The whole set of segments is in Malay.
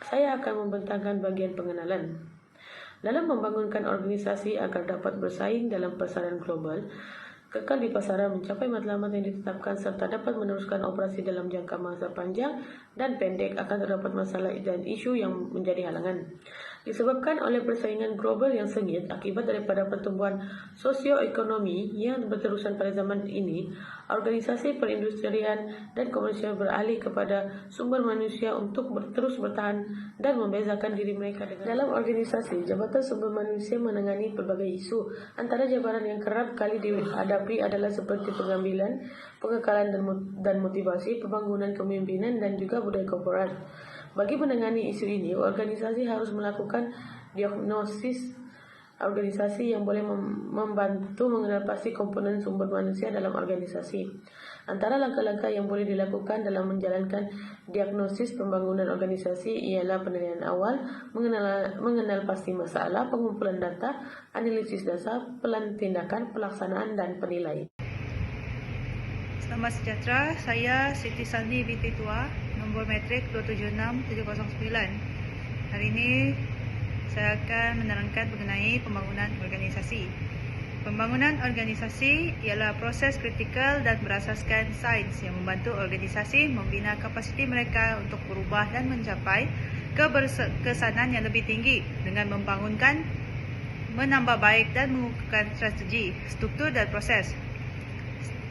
Saya akan membentangkan bagian pengenalan. Dalam membangunkan organisasi agar dapat bersaing dalam pasaran global, kekal di pasaran, mencapai matlamat yang ditetapkan serta dapat meneruskan operasi dalam jangka masa panjang dan pendek, akan terdapat masalah dan isu yang menjadi halangan. Disebabkan oleh persaingan global yang sengit akibat daripada pertumbuhan sosioekonomi yang berterusan pada zaman ini, organisasi perindustrian dan komersial beralih kepada sumber manusia untuk terus bertahan dan membezakan diri mereka dengan. Dalam organisasi, Jabatan Sumber Manusia menangani berbagai isu. Antara jabaran yang kerap kali dihadapi adalah seperti pengambilan, pengekalan dan motivasi, pembangunan kepemimpinan, dan juga budaya korporat. Bagi menangani isu ini, organisasi harus melakukan diagnosis organisasi yang boleh membantu mengenal pasti komponen sumber manusia dalam organisasi. Antara langkah-langkah yang boleh dilakukan dalam menjalankan diagnosis pembangunan organisasi ialah penilaian awal, mengenal pasti masalah, pengumpulan data, analisis dasar, plan tindakan, pelaksanaan, dan penilaian. Selamat sejahtera, saya Siti Salni binti Tua, nombor metrik 276709. Hari ini saya akan menerangkan mengenai pembangunan organisasi. Pembangunan organisasi ialah proses kritikal dan berasaskan sains yang membantu organisasi membina kapasiti mereka untuk berubah dan mencapai keberkesanan yang lebih tinggi dengan membangunkan, menambah baik dan mengukuhkan strategi, struktur dan proses.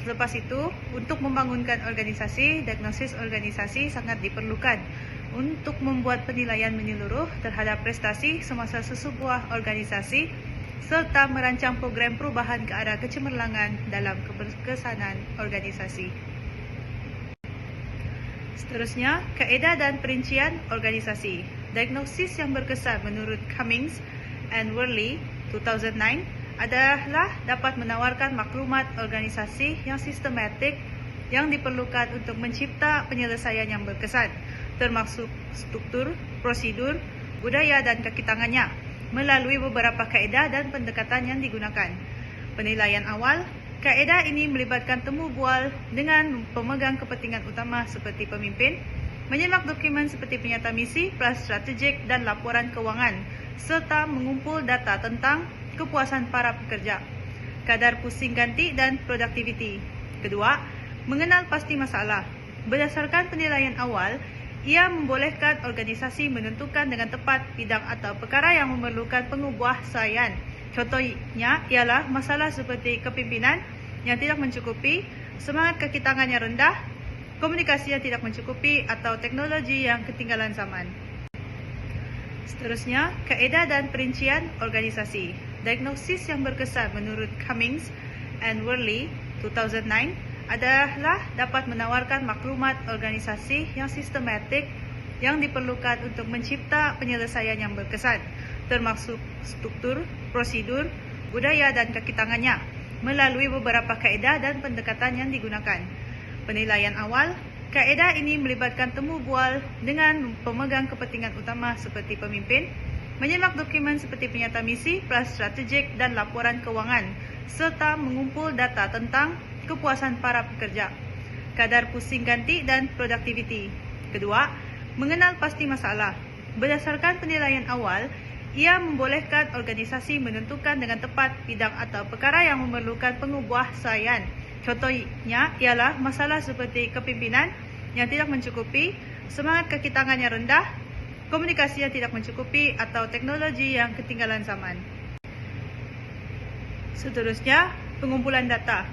Selepas itu, untuk membangunkan organisasi, diagnosis organisasi sangat diperlukan untuk membuat penilaian menyeluruh terhadap prestasi semasa sesebuah organisasi serta merancang program perubahan ke arah kecemerlangan dalam keberkesanan organisasi. Seterusnya, kaedah dan perincian organisasi. Diagnosis yang berkesan menurut Cummings and Worley 2009 adalah dapat menawarkan maklumat organisasi yang sistematik yang diperlukan untuk mencipta penyelesaian yang berkesan, termasuk struktur, prosedur, budaya dan kaki tangannya, melalui beberapa kaedah dan pendekatan yang digunakan. Penilaian awal, kaedah ini melibatkan temu bual dengan pemegang kepentingan utama seperti pemimpin, menyimak dokumen seperti penyata misi, plan strategik dan laporan keuangan, serta mengumpul data tentang kepuasan para pekerja, kadar pusing ganti dan produktiviti. Kedua, mengenal pasti masalah. Berdasarkan penilaian awal, ia membolehkan organisasi menentukan dengan tepat bidang atau perkara yang memerlukan pengubahsaian. Contohnya ialah masalah seperti kepimpinan yang tidak mencukupi, semangat kaki tangan yang rendah, komunikasi yang tidak mencukupi, atau teknologi yang ketinggalan zaman. Seterusnya, kaedah dan perincian organisasi. Diagnosis yang berkesan menurut Cummings and Worley 2009 adalah dapat menawarkan maklumat organisasi yang sistematik yang diperlukan untuk mencipta penyelesaian yang berkesan, termasuk struktur, prosedur, budaya dan kaki tangannya, melalui beberapa kaedah dan pendekatan yang digunakan. Penilaian awal, kaedah ini melibatkan temu bual dengan pemegang kepentingan utama seperti pemimpin, menyimak dokumen seperti penyata misi, plan strategik dan laporan keuangan, serta mengumpul data tentang kepuasan para pekerja, kadar pusing ganti dan produktiviti. Kedua, mengenal pasti masalah. Berdasarkan penilaian awal, ia membolehkan organisasi menentukan dengan tepat bidang atau perkara yang memerlukan pengubahsaian. Contohnya ialah masalah seperti kepimpinan yang tidak mencukupi, semangat kaki tangan yang rendah, komunikasi yang tidak mencukupi, atau teknologi yang ketinggalan zaman. Seterusnya, pengumpulan data.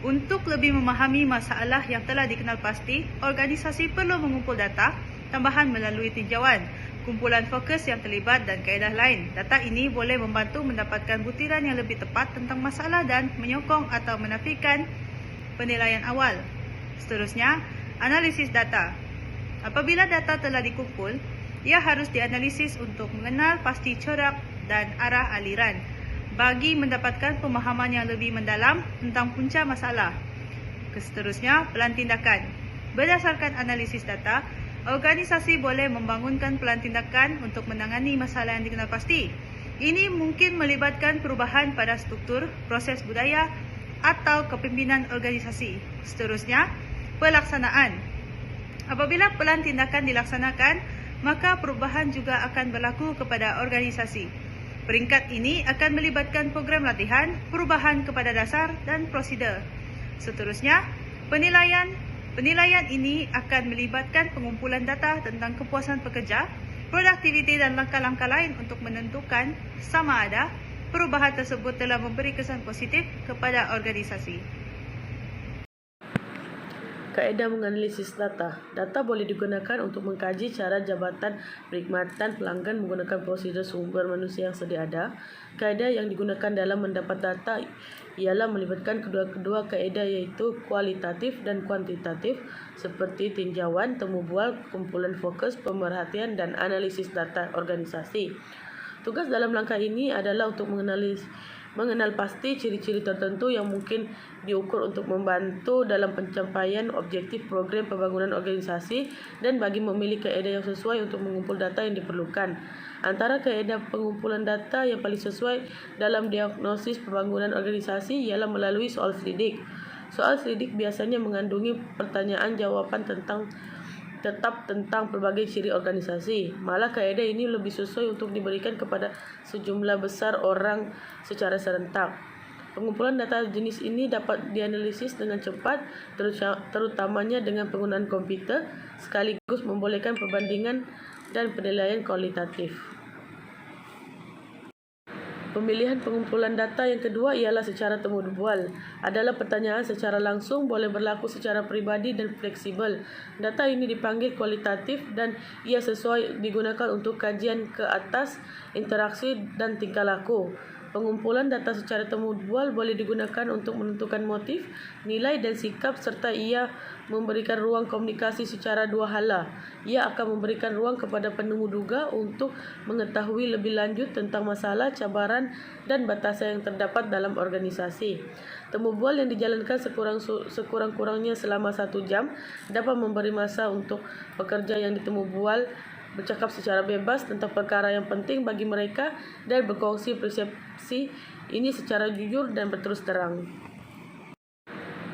Untuk lebih memahami masalah yang telah dikenal pasti, organisasi perlu mengumpul data tambahan melalui tinjauan, kumpulan fokus yang terlibat dan kaedah lain. Data ini boleh membantu mendapatkan butiran yang lebih tepat tentang masalah dan menyokong atau menafikan penilaian awal. Seterusnya, analisis data. Apabila data telah dikumpul, ia harus dianalisis untuk mengenal pasti corak dan arah aliran bagi mendapatkan pemahaman yang lebih mendalam tentang punca masalah. Seterusnya, plan tindakan. Berdasarkan analisis data, organisasi boleh membangunkan plan tindakan untuk menangani masalah yang dikenal pasti. Ini mungkin melibatkan perubahan pada struktur, proses budaya, atau kepimpinan organisasi. Seterusnya, pelaksanaan. Apabila plan tindakan dilaksanakan, maka perubahan juga akan berlaku kepada organisasi. Peringkat ini akan melibatkan program latihan, perubahan kepada dasar dan prosedur. Seterusnya, penilaian ini akan melibatkan pengumpulan data tentang kepuasan pekerja, produktiviti dan langkah-langkah lain untuk menentukan sama ada perubahan tersebut telah memberi kesan positif kepada organisasi. Kaedah menganalisis data. Data boleh digunakan untuk mengkaji cara jabatan perkhidmatan pelanggan menggunakan prosedur sumber manusia yang sedia ada. Kaedah yang digunakan dalam mendapat data ialah melibatkan kedua-kedua kaedah iaitu kualitatif dan kuantitatif seperti tinjauan, temu bual, kumpulan fokus, pemerhatian dan analisis data organisasi. Tugas dalam langkah ini adalah untuk mengenal pasti ciri-ciri tertentu yang mungkin diukur untuk membantu dalam pencapaian objektif program pembangunan organisasi dan bagi memilih kaedah yang sesuai untuk mengumpul data yang diperlukan. Antara kaedah pengumpulan data yang paling sesuai dalam diagnosis pembangunan organisasi ialah melalui soal selidik. Soal selidik biasanya mengandungi pertanyaan-jawaban tetap tentang pelbagai ciri organisasi. Malah kaedah ini lebih sesuai untuk diberikan kepada sejumlah besar orang secara serentak. Pengumpulan data jenis ini dapat dianalisis dengan cepat, terutamanya dengan penggunaan komputer, sekaligus membolehkan perbandingan dan penilaian kualitatif. Pemilihan pengumpulan data yang kedua ialah secara temu bual. Adalah pertanyaan secara langsung, boleh berlaku secara pribadi dan fleksibel. Data ini dipanggil kualitatif dan ia sesuai digunakan untuk kajian ke atas, interaksi dan tingkah laku. Pengumpulan data secara temu bual boleh digunakan untuk menentukan motif, nilai dan sikap serta ia memberikan ruang komunikasi secara dua hala. Ia akan memberikan ruang kepada penemu duga untuk mengetahui lebih lanjut tentang masalah, cabaran dan batasan yang terdapat dalam organisasi. Temu bual yang dijalankan sekurang-kurangnya selama 1 jam dapat memberi masa untuk pekerja yang ditemu bual bercakap secara bebas tentang perkara yang penting bagi mereka dan berkongsi persepsi ini secara jujur dan berterus terang.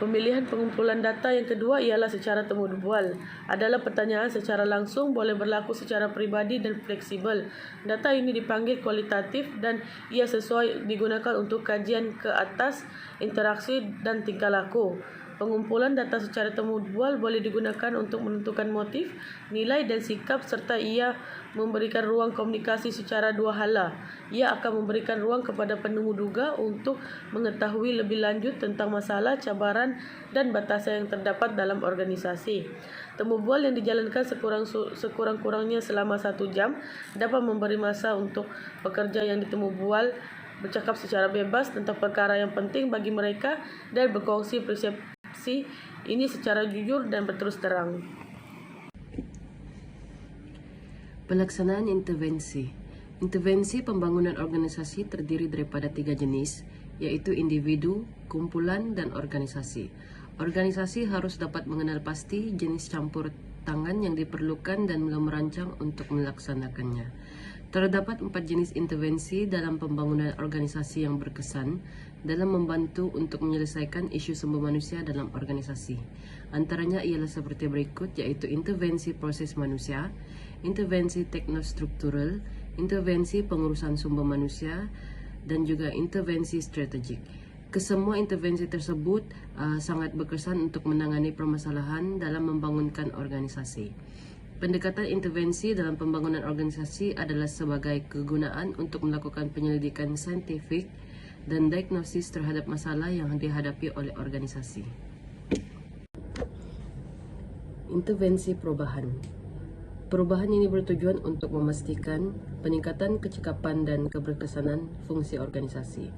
Pemilihan pengumpulan data yang kedua ialah secara temu bual. Adalah pertanyaan secara langsung, boleh berlaku secara pribadi dan fleksibel. Data ini dipanggil kualitatif dan ia sesuai digunakan untuk kajian ke atas, interaksi dan tingkah laku. Pengumpulan data secara temu bual boleh digunakan untuk menentukan motif, nilai dan sikap serta ia memberikan ruang komunikasi secara dua hala. Ia akan memberikan ruang kepada penemu duga untuk mengetahui lebih lanjut tentang masalah, cabaran dan batasan yang terdapat dalam organisasi. Temu bual yang dijalankan sekurang-kurangnya selama 1 jam dapat memberi masa untuk pekerja yang ditemu bual bercakap secara bebas tentang perkara yang penting bagi mereka dan berkongsi persepsi ini secara jujur dan berterus terang. Pelaksanaan intervensi. Intervensi pembangunan organisasi terdiri daripada 3 jenis, yaitu individu, kumpulan, dan organisasi. Organisasi harus dapat mengenal pasti jenis campur tangan yang diperlukan dan merancang untuk melaksanakannya. Terdapat 4 jenis intervensi dalam pembangunan organisasi yang berkesan dalam membantu untuk menyelesaikan isu sumber manusia dalam organisasi. Antaranya ialah seperti berikut, yaitu intervensi proses manusia, intervensi teknostruktural, intervensi pengurusan sumber manusia, dan juga intervensi strategik. Kesemua intervensi tersebut sangat berkesan untuk menangani permasalahan dalam membangunkan organisasi. Pendekatan intervensi dalam pembangunan organisasi adalah sebagai kegunaan untuk melakukan penyelidikan saintifik dan diagnosis terhadap masalah yang dihadapi oleh organisasi. Intervensi perubahan. Perubahan ini bertujuan untuk memastikan peningkatan kecekapan dan keberkesanan fungsi organisasi.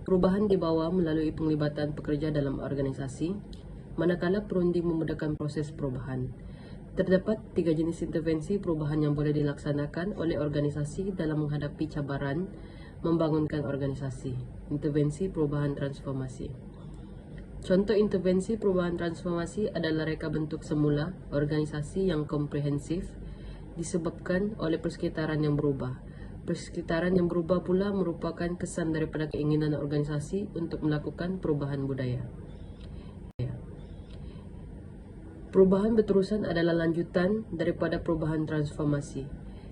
Perubahan dibawa melalui penglibatan pekerja dalam organisasi, manakala perunding memudahkan proses perubahan. Terdapat 3 jenis intervensi perubahan yang boleh dilaksanakan oleh organisasi dalam menghadapi cabaran membangunkan organisasi. Intervensi perubahan transformasi. Contoh intervensi perubahan transformasi adalah reka bentuk semula organisasi yang komprehensif disebabkan oleh persekitaran yang berubah. Persekitaran yang berubah pula merupakan kesan daripada keinginan organisasi untuk melakukan perubahan budaya. Perubahan berterusan adalah lanjutan daripada perubahan transformasi.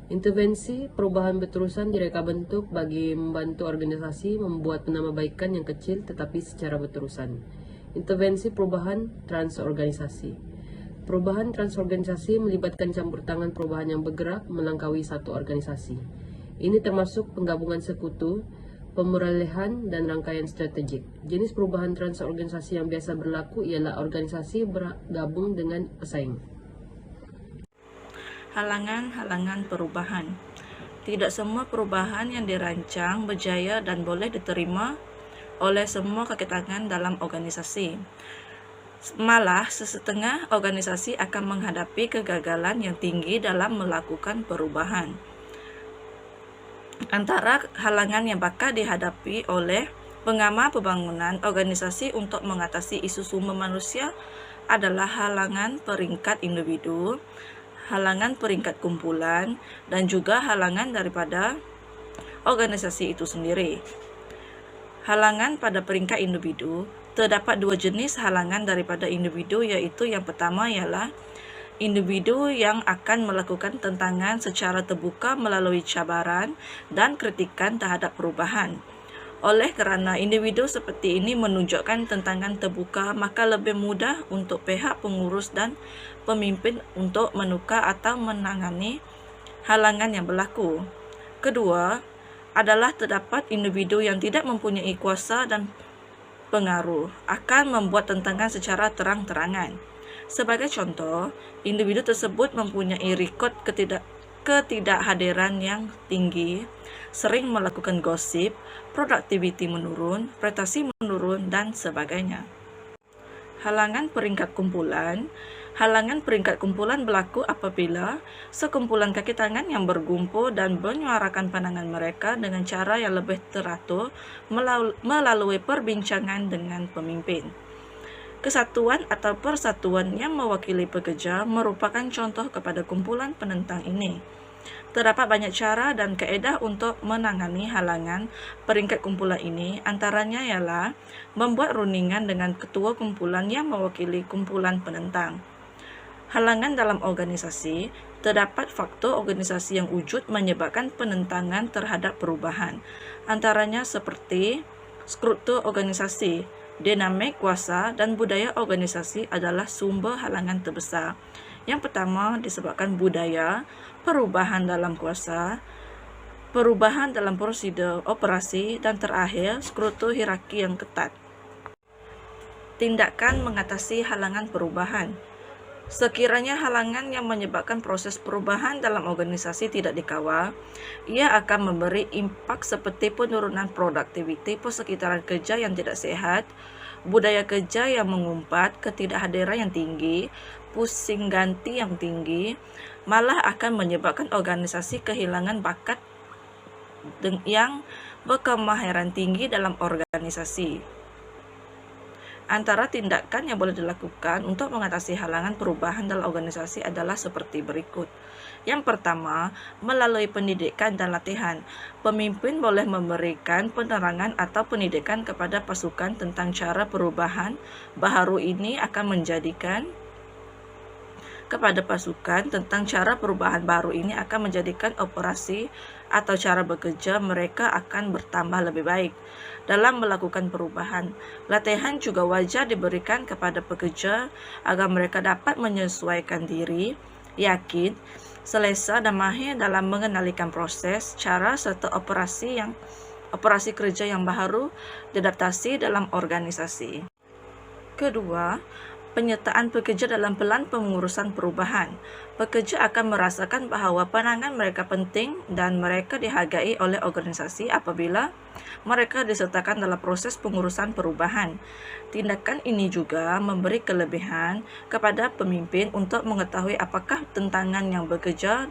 Intervensi perubahan berterusan direka bentuk bagi membantu organisasi membuat penambahbaikan yang kecil tetapi secara berterusan. Intervensi perubahan transorganisasi. Perubahan transorganisasi melibatkan campur tangan perubahan yang bergerak melangkaui satu organisasi. Ini termasuk penggabungan sekutu, pemerolehan, dan rangkaian strategik. Jenis perubahan transorganisasi yang biasa berlaku ialah organisasi bergabung dengan pesaing. Halangan-halangan perubahan. Tidak semua perubahan yang dirancang berjaya dan boleh diterima oleh semua kaki tangan dalam organisasi. Malah, sesetengah organisasi akan menghadapi kegagalan yang tinggi dalam melakukan perubahan. Antara halangan yang bakal dihadapi oleh pengamal pembangunan organisasi untuk mengatasi isu sumber manusia adalah halangan peringkat individu, halangan peringkat kumpulan, dan juga halangan daripada organisasi itu sendiri. Halangan pada peringkat individu, terdapat dua jenis halangan daripada individu, yaitu yang pertama ialah individu yang akan melakukan tentangan secara terbuka melalui cabaran dan kritikan terhadap perubahan. Oleh kerana individu seperti ini menunjukkan tentangan terbuka, maka lebih mudah untuk pihak pengurus dan pemimpin untuk menukar atau menangani halangan yang berlaku. Kedua adalah terdapat individu yang tidak mempunyai kuasa dan pengaruh akan membuat tentangan secara terang-terangan. Sebagai contoh, individu tersebut mempunyai rekod ketidakhadiran yang tinggi, sering melakukan gosip, produktiviti menurun, prestasi menurun, dan sebagainya. Halangan peringkat kumpulan. Halangan peringkat kumpulan berlaku apabila sekumpulan kaki tangan yang berkumpul dan menyuarakan pandangan mereka dengan cara yang lebih teratur melalui perbincangan dengan pemimpin. Kesatuan atau persatuan yang mewakili pekerja merupakan contoh kepada kumpulan penentang ini. Terdapat banyak cara dan kaedah untuk menangani halangan peringkat kumpulan ini, antaranya ialah membuat rundingan dengan ketua kumpulan yang mewakili kumpulan penentang. Halangan dalam organisasi. Terdapat faktor organisasi yang wujud menyebabkan penentangan terhadap perubahan, antaranya seperti struktur organisasi, dinamik kuasa, dan budaya organisasi adalah sumber halangan terbesar. Yang pertama disebabkan budaya, perubahan dalam kuasa, perubahan dalam prosedur operasi, dan terakhir struktur hierarki yang ketat. Tindakan mengatasi halangan perubahan. Sekiranya halangan yang menyebabkan proses perubahan dalam organisasi tidak dikawal, ia akan memberi impak seperti penurunan produktiviti persekitaran kerja yang tidak sehat, budaya kerja yang mengumpat, ketidakhadiran yang tinggi, pusing ganti yang tinggi, malah akan menyebabkan organisasi kehilangan bakat yang berkemahiran tinggi dalam organisasi. Antara tindakan yang boleh dilakukan untuk mengatasi halangan perubahan dalam organisasi adalah seperti berikut. Yang pertama, melalui pendidikan dan latihan. Pemimpin boleh memberikan penerangan atau pendidikan kepada pasukan tentang cara perubahan baharu ini akan menjadikan operasi atau cara bekerja mereka akan bertambah lebih baik dalam melakukan perubahan. Latihan juga wajar diberikan kepada pekerja agar mereka dapat menyesuaikan diri, yakin, selesa dan mahir dalam mengendalikan proses, cara serta operasi kerja yang baru diadaptasi dalam organisasi. Kedua, penyertaan pekerja dalam pelan pengurusan perubahan. Pekerja akan merasakan bahawa pandangan mereka penting dan mereka dihargai oleh organisasi apabila mereka disertakan dalam proses pengurusan perubahan. Tindakan ini juga memberi kelebihan kepada pemimpin untuk mengetahui apakah tentangan yang bekerja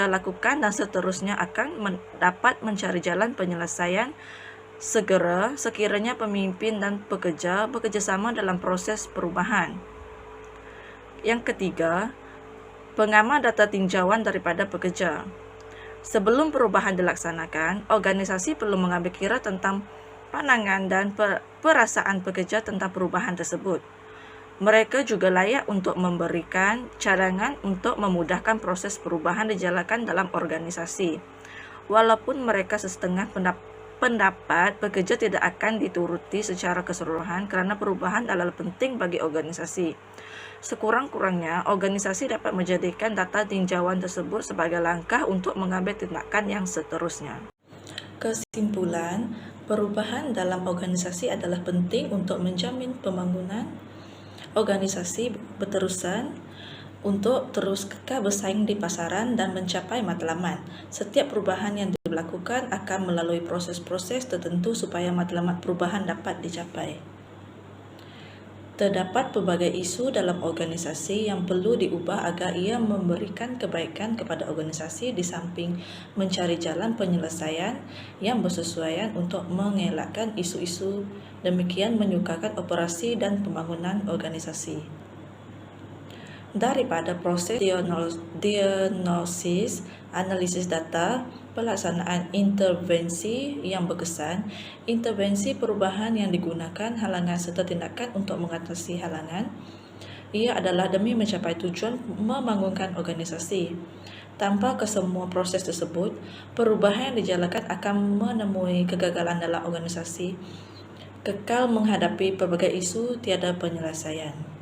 lakukan dan seterusnya akan dapat mencari jalan penyelesaian segera sekiranya pemimpin dan pekerja bekerjasama dalam proses perubahan. Yang ketiga, pengamal data tinjauan daripada pekerja. Sebelum perubahan dilaksanakan, organisasi perlu mengambil kira tentang pandangan dan perasaan pekerja tentang perubahan tersebut. Mereka juga layak untuk memberikan cadangan untuk memudahkan proses perubahan dijalankan dalam organisasi. Walaupun mereka setengah pendapat, pekerja tidak akan dituruti secara keseluruhan karena perubahan adalah penting bagi organisasi. Sekurang-kurangnya, organisasi dapat menjadikan data tinjauan tersebut sebagai langkah untuk mengambil tindakan yang seterusnya. Kesimpulan, perubahan dalam organisasi adalah penting untuk menjamin pembangunan organisasi berterusan untuk terus kekal bersaing di pasaran dan mencapai matlamat. Setiap perubahan yang dilakukan akan melalui proses-proses tertentu supaya matlamat perubahan dapat dicapai. Terdapat pelbagai isu dalam organisasi yang perlu diubah agar ia memberikan kebaikan kepada organisasi di samping mencari jalan penyelesaian yang bersesuaian untuk mengelakkan isu-isu demikian menyukarkan operasi dan pembangunan organisasi. Daripada proses diagnosis, analisis data, pelaksanaan intervensi yang berkesan, intervensi perubahan yang digunakan, halangan serta tindakan untuk mengatasi halangan, ia adalah demi mencapai tujuan membangunkan organisasi. Tanpa kesemua proses tersebut, perubahan yang dijalankan akan menemui kegagalan dalam organisasi, kekal menghadapi pelbagai isu tiada penyelesaian.